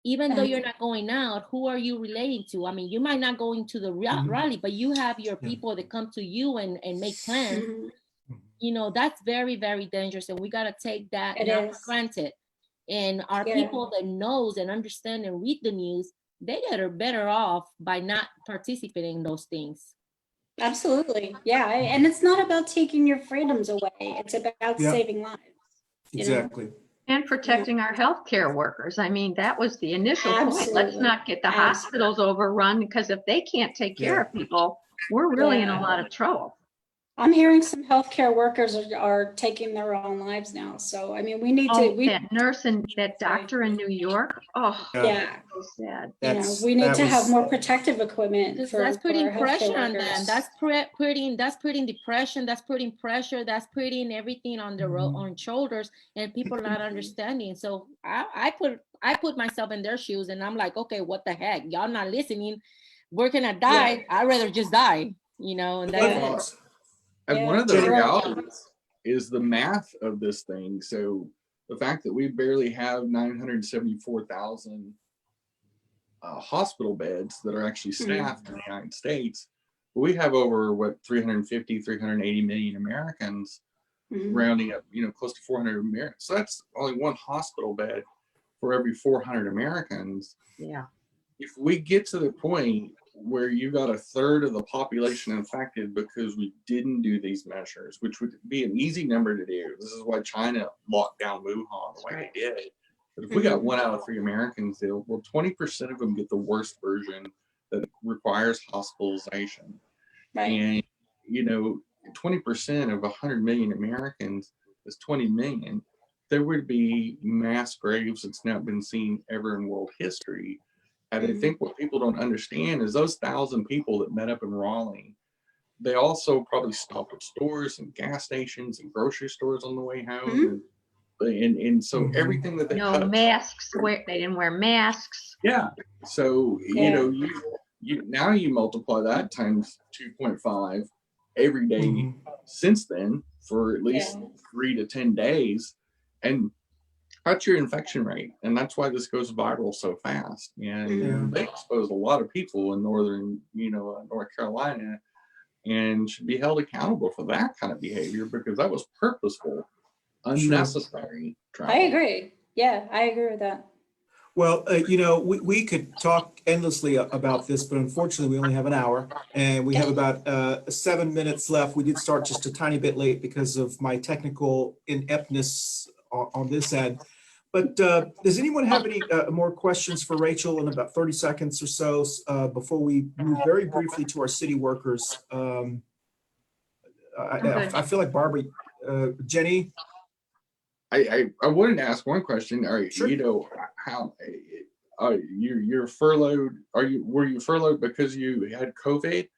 even though you're not going out, who are you relating to? I mean, you might not go into the rally, but you have your people that come to you and make plans. You know, that's very, very dangerous. And we got to take that not for granted. And our people that knows and understand and read the news, they are better off by not participating in those things. Absolutely. Yeah. And it's not about taking your freedoms away. It's about saving lives. Exactly. And protecting our healthcare workers. I mean, that was the initial point. Let's not get the hospitals overrun, because if they can't take care of people, we're really in a lot of trouble. I'm hearing some healthcare workers are taking their own lives now. So, I mean, we need to. That nurse and that doctor in New York. Oh, yeah. So sad. You know, we need to have more protective equipment. That's putting pressure on workers. them. That's putting depression. That's putting pressure. That's putting everything on their own shoulders, and people are not understanding. So I put myself in their shoes, and I'm like, okay, what the heck? Y'all not listening. We're gonna die. I'd rather just die. You know, and that's it. And one of the realities is the math of this thing. So the fact that we barely have 974,000 hospital beds that are actually staffed in the United States, we have over 350, 380 million Americans, rounding up, you know, close to 400 Americans. So that's only one hospital bed for every 400 Americans. Yeah. If we get to the point where you got a third of the population infected because we didn't do these measures, which would be an easy number to do. This is why China locked down Wuhan the way they did. But if we got 1 out of 3 Americans, 20% of them get the worst version that requires hospitalization. Right. And, you know, 20% of 100 million Americans is 20 million. There would be mass graves that's not been seen ever in world history. And I think what people don't understand is those 1,000 people that met up in Raleigh, they also probably stopped at stores and gas stations and grocery stores on the way home. And so everything that they touched, masks, they didn't wear masks. Yeah. So, you know, you now you multiply that times 2.5 every day since then for at least 3 to 10 days. And that's your infection rate, and that's why this goes viral so fast. And they expose a lot of people in northern, North Carolina, and should be held accountable for that kind of behavior because that was purposeful, unnecessary travel. I agree. Yeah, I agree with that. Well, we could talk endlessly about this, but unfortunately we only have an hour and we have about 7 minutes left. We did start just a tiny bit late because of my technical ineptness on this end. But does anyone have any more questions for Rachel in about 30 seconds or so before we move very briefly to our city workers? I feel like Barbara, Jenny? I wanted to ask one question. How you're furloughed? Were you furloughed because you had COVID,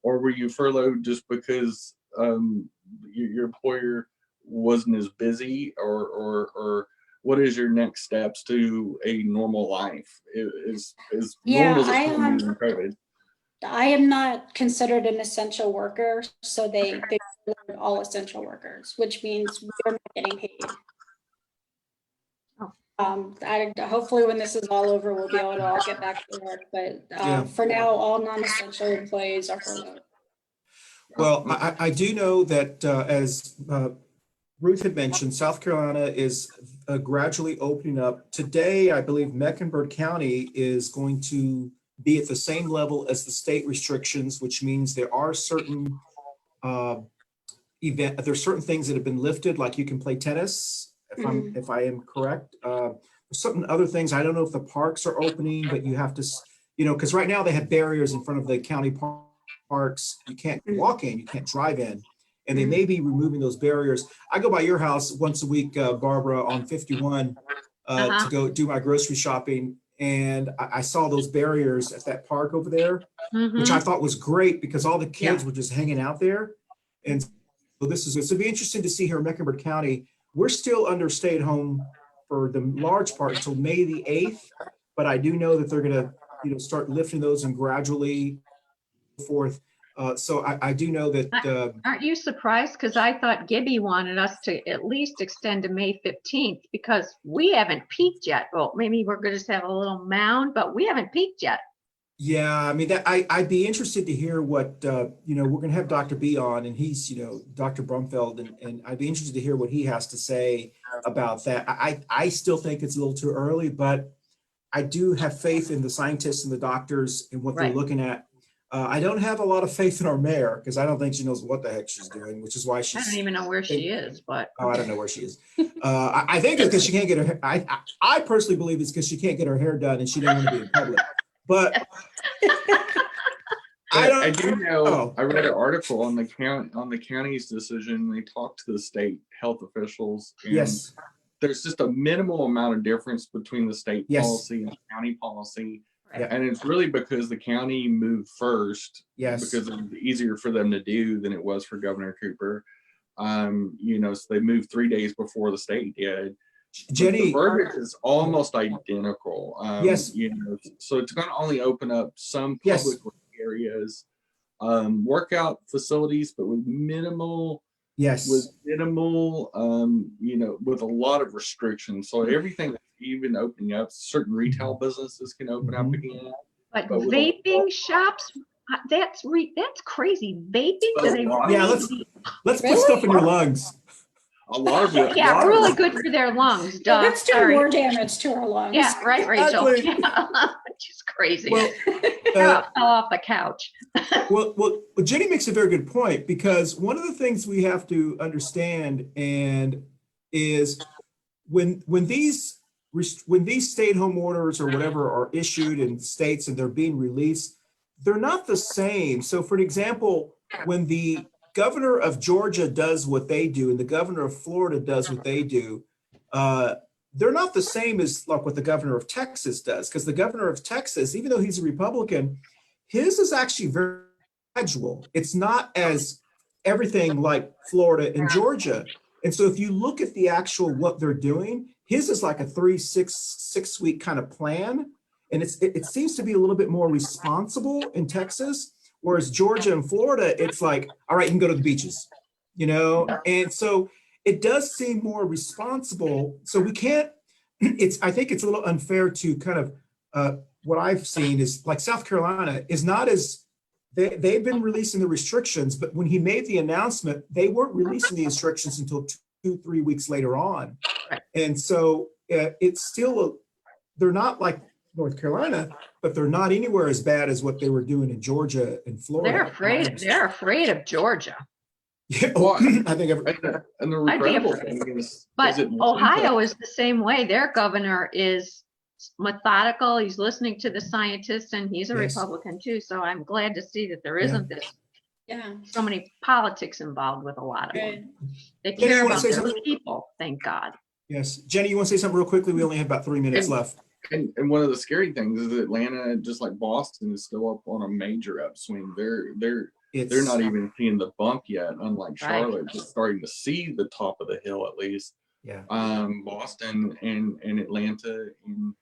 or were you furloughed just because your employer wasn't as busy, or what is your next steps to a normal life? Is normal as it can be in COVID? I am not considered an essential worker, so they furloughed all essential workers, which means we're not getting paid. Hopefully when this is all over, we'll be able to all get back to work. But for now, all non-essential employees are furloughed. Well, I do know that as Ruth had mentioned, South Carolina is gradually opening up. Today, I believe Mecklenburg County is going to be at the same level as the state restrictions, which means there are certain there's certain things that have been lifted, like you can play tennis, if I am correct. Certain other things, I don't know if the parks are opening, but you have to, because right now they have barriers in front of the county parks. You can't walk in, you can't drive in. And they may be removing those barriers. I go by your house once a week, Barbara, on 51 to go do my grocery shopping. And I saw those barriers at that park over there, which I thought was great because all the kids were just hanging out there. And so this is good. So it'll be interesting to see here in Mecklenburg County. We're still under stay at home for the large part until May the 8th. But I do know that they're going to, start lifting those and gradually forth. So I do know that. Aren't you surprised? Because I thought Gibby wanted us to at least extend to May 15th because we haven't peaked yet. Well, maybe we're going to just have a little mound, but we haven't peaked yet. Yeah, I mean, I'd be interested to hear what, we're going to have Dr. B on, and he's, Dr. Brumfeld, and I'd be interested to hear what he has to say about that. I still think it's a little too early, but I do have faith in the scientists and the doctors and what they're looking at. I don't have a lot of faith in our mayor because I don't think she knows what the heck she's doing, which is why she's. I don't even know where she is, but. Oh, I don't know where she is. I think it's because she can't get her hair. I personally believe it's because she can't get her hair done and she doesn't want to be in public. But I do know. I read an article on the county's decision. They talked to the state health officials. And there's just a minimal amount of difference between the state policy and the county policy. And it's really because the county moved first, because it was easier for them to do than it was for Governor Cooper. So they moved 3 days before the state did. Jenny, the verbiage is almost identical. So it's going to only open up some public areas, workout facilities, but with minimal. With minimal, with a lot of restrictions. So everything that's even opening up, certain retail businesses can open up again. But vaping shops, that's crazy. Vaping? Let's put stuff in your lungs. A lot of it. Really good for their lungs. Yeah, let's do more damage to our lungs. Yeah, right, Rachel. She's crazy. Well, fell off the couch. well, Jenny makes a very good point because one of the things we have to understand is when these stay-at-home orders or whatever are issued in states and they're being released, they're not the same. So, for example, when the governor of Georgia does what they do and the governor of Florida does what they do, they're not the same as like what the governor of Texas does, because the governor of Texas, even though he's a Republican, his is actually very gradual. It's not as everything like Florida and Georgia. And so if you look at the actual what they're doing, his is like a 6 week kind of plan. And it seems to be a little bit more responsible in Texas. Whereas Georgia and Florida, it's like, all right, you can go to the beaches, And so it does seem more responsible. So we can't, I think it's a little unfair to kind of, what I've seen is like South Carolina is not as, they've been releasing the restrictions, but when he made the announcement, they weren't releasing the restrictions until 2-3 weeks later on. And so it's still, they're not like North Carolina, but they're not anywhere as bad as what they were doing in Georgia and Florida. They're afraid of Georgia. Yeah, I think and the regrettable thing is, but Ohio is the same way. Their governor is methodical. He's listening to the scientists, and he's a Republican too. So I'm glad to see that there isn't this. So many politics involved with a lot of them. They care about their people. Thank God. Yes, Jenny, you want to say something real quickly? We only have about 3 minutes left. And one of the scary things is that Atlanta, just like Boston, is still up on a major upswing. They're not even seeing the bump yet, unlike Charlotte, just starting to see the top of the hill at least. Boston and Atlanta and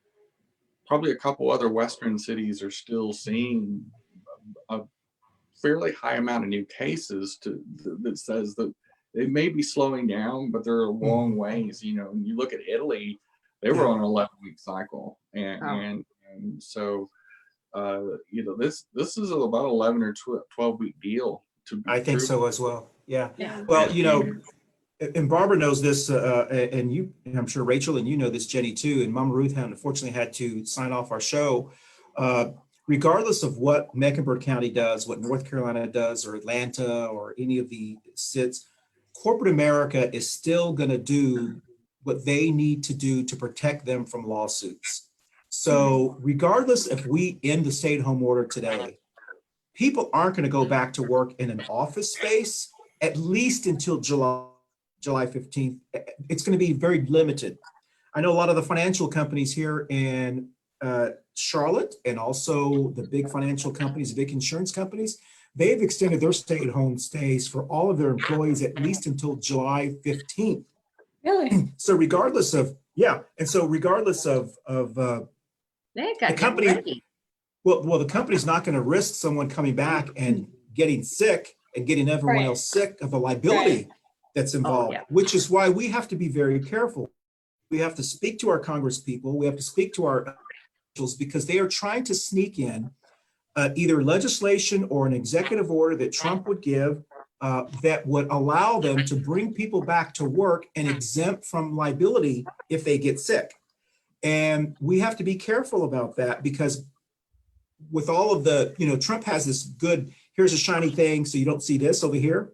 probably a couple other Western cities are still seeing a fairly high amount of new cases that says that they may be slowing down, but they're a long ways. And you look at Italy, they were on an 11-week cycle, and so this is about 11 or 12-week deal. I think so as well. Yeah. Well, and Barbara knows this, and you, and I'm sure Rachel and you know this, Jenny, too, and Mama Ruth unfortunately had to sign off our show. Regardless of what Mecklenburg County does, what North Carolina does, or Atlanta, or any of the SITs, corporate America is still going to do what they need to do to protect them from lawsuits. So regardless if we end the stay-at-home order today, people aren't going to go back to work in an office space at least until July 15th. It's going to be very limited. I know a lot of the financial companies here in Charlotte, and also the big financial companies, the big insurance companies, they've extended their stay-at-home stays for all of their employees at least until July 15th. Really? So regardless of, yeah, and so regardless of They got the to company, get ready. well, the company's not going to risk someone coming back and getting sick and getting everyone Right. else sick of the liability that's involved, yeah. which is why we have to be very careful. We have to speak to our Congress people. We have to speak to our officials, because they are trying to sneak in either legislation or an executive order that Trump would give that would allow them to bring people back to work and exempt from liability if they get sick. And we have to be careful about that, because with all of the, Trump has this good, here's a shiny thing, so you don't see this over here.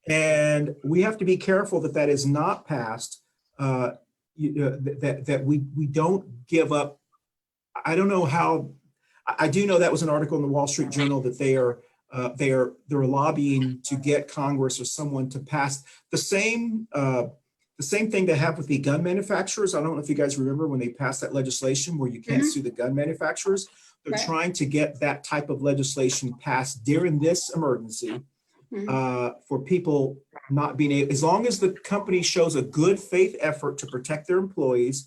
And we have to be careful that that is not passed, that we don't give up. I don't know how, I do know that was an article in the Wall Street Journal that they're lobbying to get Congress or someone to pass the same thing they have with the gun manufacturers. I don't know if you guys remember when they passed that legislation where you can't sue the gun manufacturers. They're Right. trying to get that type of legislation passed during this emergency for people not being able, as long as the company shows a good faith effort to protect their employees,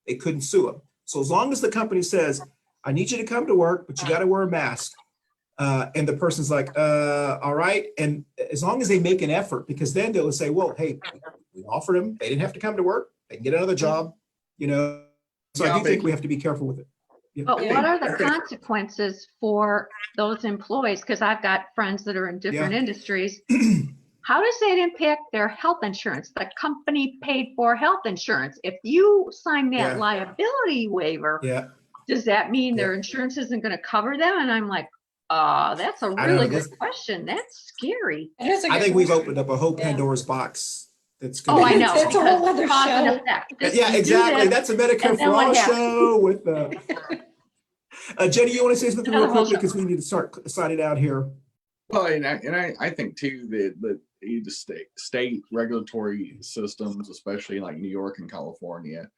they couldn't sue them. So as long as the company says, I need you to come to work, but you got to wear a mask. And the person's like, all right. And as long as they make an effort, because then they'll say, well, hey, we offered them, they didn't have to come to work, they can get another job, So I do think we have to be careful with it. Yeah. But what are the consequences for those employees? Because I've got friends that are in different industries. How does that impact their health insurance? The company paid for health insurance. If you sign that liability waiver, does that mean their insurance isn't going to cover them? And I'm like, that's a really good question. That's scary. I think we've opened up a whole Pandora's box. That's good. Oh, I know. It's a whole other Cause and show. effect. Yeah, exactly. That's a Medicare and for then what All happens? show with Jenny, you want to say something real Another whole quickly, because we need to start signing out here. Well, and I think too that the state regulatory systems, especially like New York and California,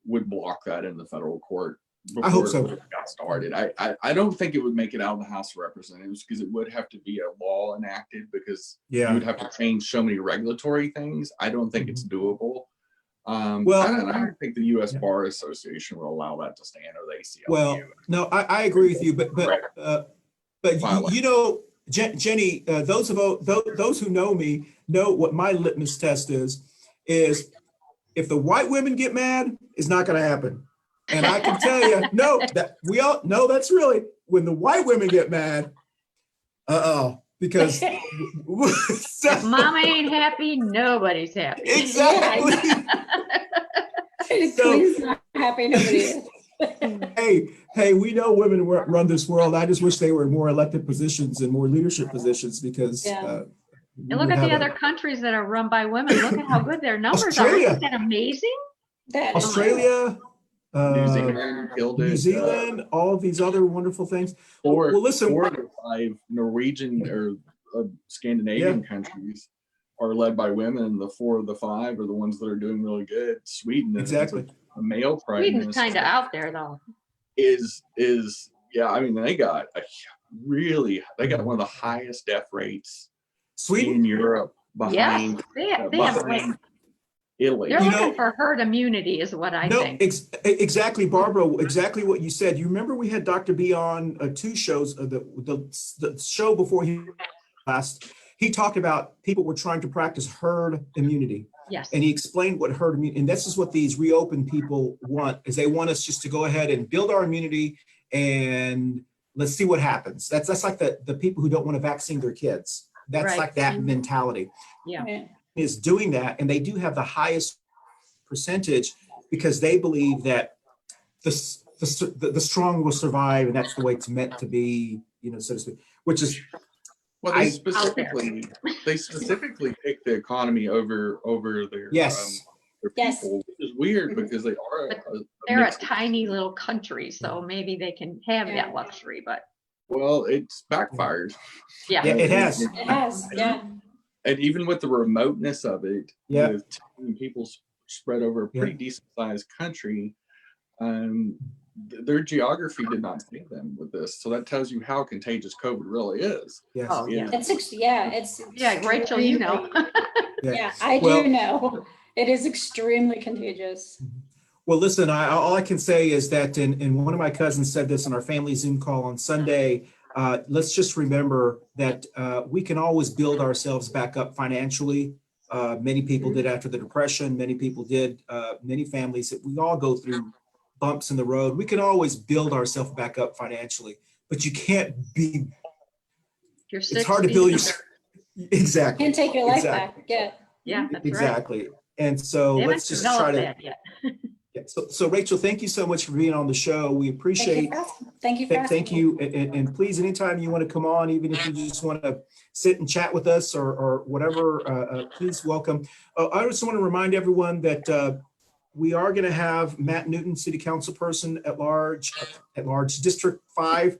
would block that in the federal court before I hope so. it got started. I don't think it would make it out of the House of Representatives, because it would have to be a law enacted, because you would have to change so many regulatory things. I don't think it's doable. Well, I don't think the U.S. Bar Association will allow that to stand, or the ACLU. Well, no, I agree with you, but Jenny, those who know me know what my litmus test is if the white women get mad, it's not going to happen. And I can tell you, no, that we all know that's really when the white women get mad. Because If mama ain't happy, nobody's happy. Exactly. The queen's not happy, nobody is. Hey, we know women run this world. I just wish they were in more elected positions and more leadership positions, because and look at the other countries that are run by women. Look at how good their numbers Australia. are. Isn't that amazing? Australia, New Zealand, all of these other wonderful things. Well, listen, 4 of the 5 Norwegian or Scandinavian countries are led by women, and the 4 of the 5 are the ones that are doing really good. Sweden, exactly. A male prime Sweden's minister kind of out there, though. Is I mean, they got one of the highest death rates Sweden in Europe, behind they have like, Italy. they're looking for herd immunity is what I think. Exactly, Barbara, exactly what you said. You remember we had Dr. B on 2 shows, the show before he last, he talked about people were trying to practice herd immunity. Yes. And he explained what herd immunity, and this is what these reopened people want, is they want us just to go ahead and build our immunity and let's see what happens. That's like the people who don't want to vaccine their kids. That's like that mentality. Yeah. is doing that, and they do have the highest percentage because they believe that the strong will survive, and that's the way it's meant to be, so to speak. Which is, well, they specifically pick the economy over their yes, their Yes. people, which is weird because they are They're a mixed- tiny little country, so maybe they can have Yeah. that luxury, but well, it's backfired. yeah, yeah. it has. It has, yeah. And even with the remoteness of it, Yeah. with 2 million people spread over a pretty decent sized country, their geography did not save them with this. So that tells you how contagious COVID really is. Yes. Oh, yeah. It's Yeah, Rachel, you know. Yeah, I Well- do know. It is extremely contagious. Well, listen, all I can say is that, and one of my cousins said this on our family Zoom call on Sunday, let's just remember that we can always build ourselves back up financially. Many people did after the Depression. Many people did, many families, we all go through bumps in the road. We can always build ourselves back up financially, but you can't be, You're it's hard to build yourself. Exactly. Can't take your life Exactly. back. Yeah. Yeah, that's right. Exactly. And so They let's haven't just try developed to, that yet. yeah. So Rachel, thank you so much for being on the show. We appreciate. Thank you for asking. Thank you. And please, anytime you want to come on, even if you just want to sit and chat with us or whatever, please welcome. I just want to remind everyone that we are going to have Matt Newton, City Council person at large, District 5.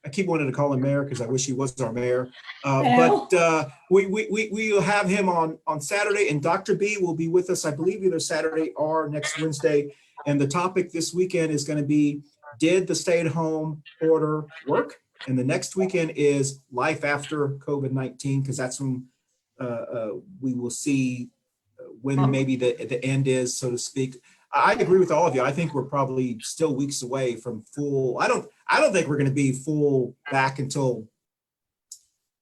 I keep wanting to call him mayor because I wish he was our mayor. But we will have him on Saturday, and Dr. B will be with us, I believe, either Saturday or next Wednesday. And the topic this weekend is going to be, did the stay-at-home order work? And the next weekend is life after COVID-19, because that's when we will see when maybe the end is, so to speak. I agree with all of you. I think we're probably still weeks away from full. I don't think we're going to be full back until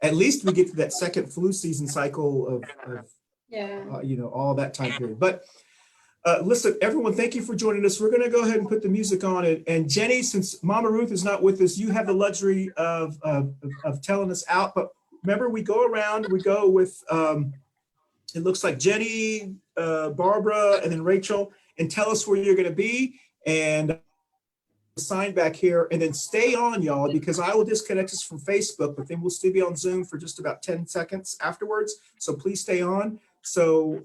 at least we get to that second flu season cycle of all that time period. But listen, everyone, thank you for joining us. We're going to go ahead and put the music on it. And Jenny, since Mama Ruth is not with us, you have the luxury of telling us out. But remember, we go around. We go with it looks like Jenny, Barbara, and then Rachel. And tell us where you're going to be, and sign back here, and then stay on, y'all, because I will disconnect us from Facebook, but then we'll still be on Zoom for just about 10 seconds afterwards. So please stay on. So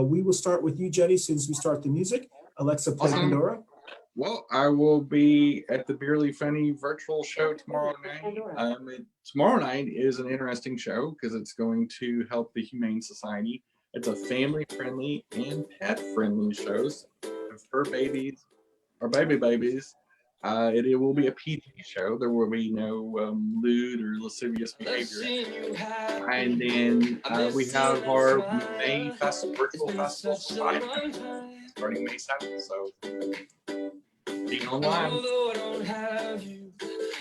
we will start with you, Jenny, as soon as we start the music. Alexa, play Pandora. Well, I will be at the Beerly Funny virtual show tomorrow night. Tomorrow night is an interesting show because it's going to help the Humane Society. It's a family-friendly and pet-friendly show for fur babies or baby babies. It will be a PG show. There will be no lewd or lascivious behavior. And then we have our May virtual festival starting May 7th. So be online.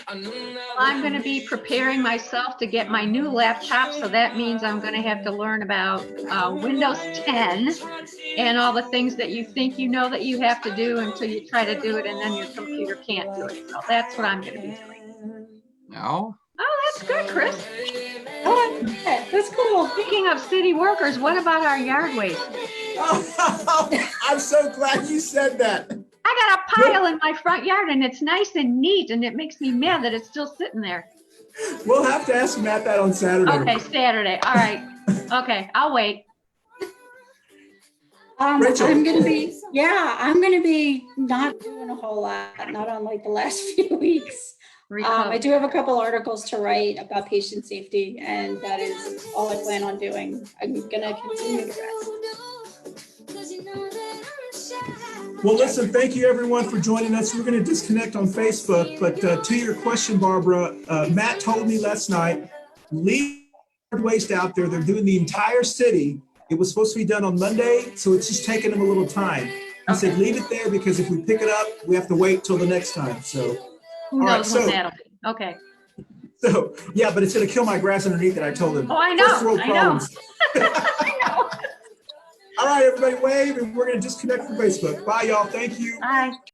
I'm going to be preparing myself to get my new laptop, so that means I'm going to have to learn about Windows 10 and all the things that you think you know that you have to do until you try to do it, and then your computer can't do it. So that's what I'm going to be doing. No. Oh, that's good, Chris. Oh, that's cool. Speaking of city workers, what about our yard waste? I'm so glad you said that. I got a pile in my front yard, and it's nice and neat, and it makes me mad that it's still sitting there. We'll have to ask Matt that on Saturday. Okay, Saturday. All right. Okay, I'll wait. Rachel. I'm going to be not doing a whole lot, not unlike the last few weeks. I do have a couple articles to write about patient safety, and that is all I plan on doing. I'm going to continue the rest. Well, listen, thank you everyone for joining us. We're going to disconnect on Facebook, but to your question, Barbara, Matt told me last night, leave waste out there. They're doing the entire city. It was supposed to be done on Monday, so it's just taking them a little time. He said, leave it there because if we pick it up, we have to wait till the next time. So, who knows when that'll be. Okay. So, yeah, but it's going to kill my grass underneath it, I told him. Oh, I know. First world problems. I know. All right, everybody, wave, and we're going to disconnect from Facebook. Bye, y'all. Thank you. Bye.